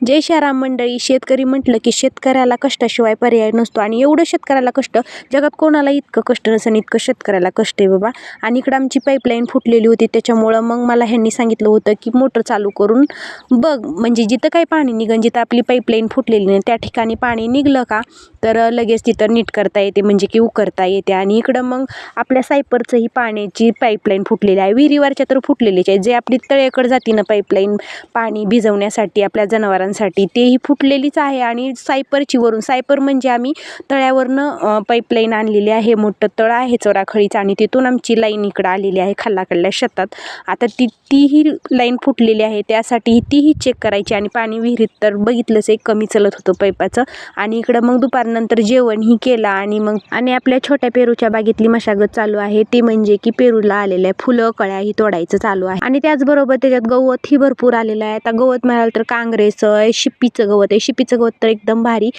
जय श्रीराम मंडळी. शेतकरी म्हटलं की शेतकऱ्याला कष्टाशिवाय पर्याय नसतो आणि एवढं शेतकऱ्याला कष्ट जगात कोणाला इतकं कष्ट नसेल इतकं शेतकऱ्याला कष्ट आहे बाबा. आणि इकडं आमची पाईपलाईन फुटलेली होती, त्याच्यामुळं मग मला ह्यांनी सांगितलं होतं की मोटर चालू करून बघ, म्हणजे जिथं काही पाणी निघन, जिथं आपली पाईपलाईन फुटलेली नाही त्या ठिकाणी पाणी निघलं का तर लगेच तिथं नीट करता येते, म्हणजे की उकरता येते. आणि इकडं मग आपल्या सायपरचं ही पाण्याची पाईपलाईन फुटलेली आहे, विहिरीवरच्या तर फुटलेलीच आहे. जे आपली तळ्याकडे जाते ना पाईपलाईन पाणी भिजवण्यासाठी आपल्या जनावरांसाठी, तेही फुटलेलीच आहे. आणि सायपरची वरून, सायपर म्हणजे आम्ही तळ्यावरनं पाईपलाईन आणलेली आहे. मोठं तळ आहे चोराखळीचं आणि तिथून आमची लाईन इकडं आलेली आहे खाल्लाकडल्या शेतात. आता तीही लाईन फुटलेली आहे, त्यासाठी तीही चेक करायची. आणि पाणी विहिरीत तर बघितलंच एक कमी चलत होतं पाईपाचं. आणि इकडं मग दुपारनंतर जेवणही केलं आणि आपल्या छोट्या पेरूच्या बागेतली मशागत चालू आहे. ती म्हणजे की पेरूला आलेल्या फुलं कळ्याही तोडायचं चालू आहे. आणि त्याचबरोबर त्याच्यात गवतही भरपूर आलेलं आहे. आता गवत मिळालं तर कांग्रेसचं आहे, शिप्पीचं गवत आहे. शिप्पीचं गवत तर एकदम भारी,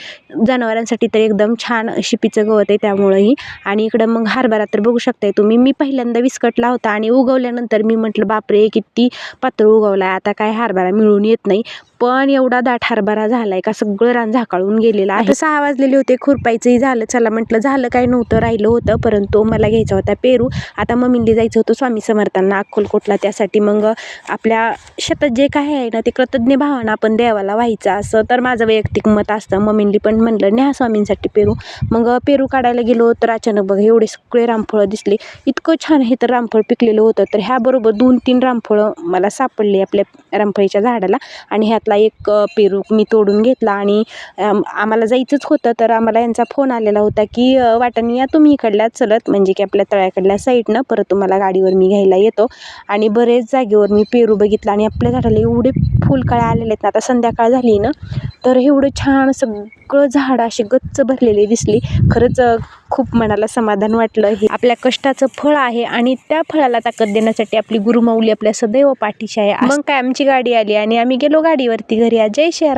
जनावरांसाठी तर एकदम छान शिप्पीचं गवत आहे त्यामुळंही. आणि इकडं मग हरभरा तर बघू शकताय तुम्ही, मी पहिल्यांदा विस्कटला होता आणि उगवल्यानंतर मी म्हटलं बापरे किती पातळ उगवला आहे, आता काय हरभरा मिळून येत नाही. पण एवढा दाट हरभरा झालाय का सगळं रान झाकाळून गेलेलं आहे. 6 वाजलेले होते, खुरपायचंही झालं. चला म्हटलं झालं काय नव्हतं, राहिलं होतं, परंतु मला घ्यायचा होता पेरू. आता मम्मीला जायचं होतं स्वामी समर्थांना अक्कलकोटला, त्यासाठी मग आपल्या शेतात जे काय आहे ना ते कृतज्ञ भावानं आपण देवाला व्हायचं, असं तर माझं वैयक्तिक मत असतं. मम्मींनी पण म्हणलं न्या स्वामींसाठी पेरू. मग पेरू काढायला गेलो तर अचानक बघा एवढे सगळे रामफळं दिसले. इतकं छान हे तर रामफळ पिकलेलं होतं. तर ह्याबरोबर 2-3 रामफळं मला सापडले आपल्या रामफळीच्या झाडाला. आणि ह्यातला एक पेरू मी तोडून घेतला. आणि आम्हाला जायचंच होतं, तर आम्हाला यांचा फोन आलेला होता की वाटाणे या तुम्ही इकडल्या चलत, म्हणजे की आपल्या तळ्याकडल्या साईडनं, परत तुम्हाला गाडीवर मी घ्यायला येतो. आणि बरेच जागेवर मी पेरू बघितला आणि आपल्या झाडाला एवढे फुलकळ्या आलेले आहेत ना. आता संध्याकाळ झाली ना तर एवढं छान सगळं झाड असे गच्च भरलेले दिसली. खरंच खूप मनाला समाधान वाटलं. हे आपल्या कष्टाचं फळ आहे आणि त्या फळाला ताकद देण्यासाठी आपली गुरुमाऊली आपल्या सदैव पाठीशी आहे. मग काय आमची गाडी आली आणि आम्ही गेलो गाडीवरती घरी. जय श्रीराम.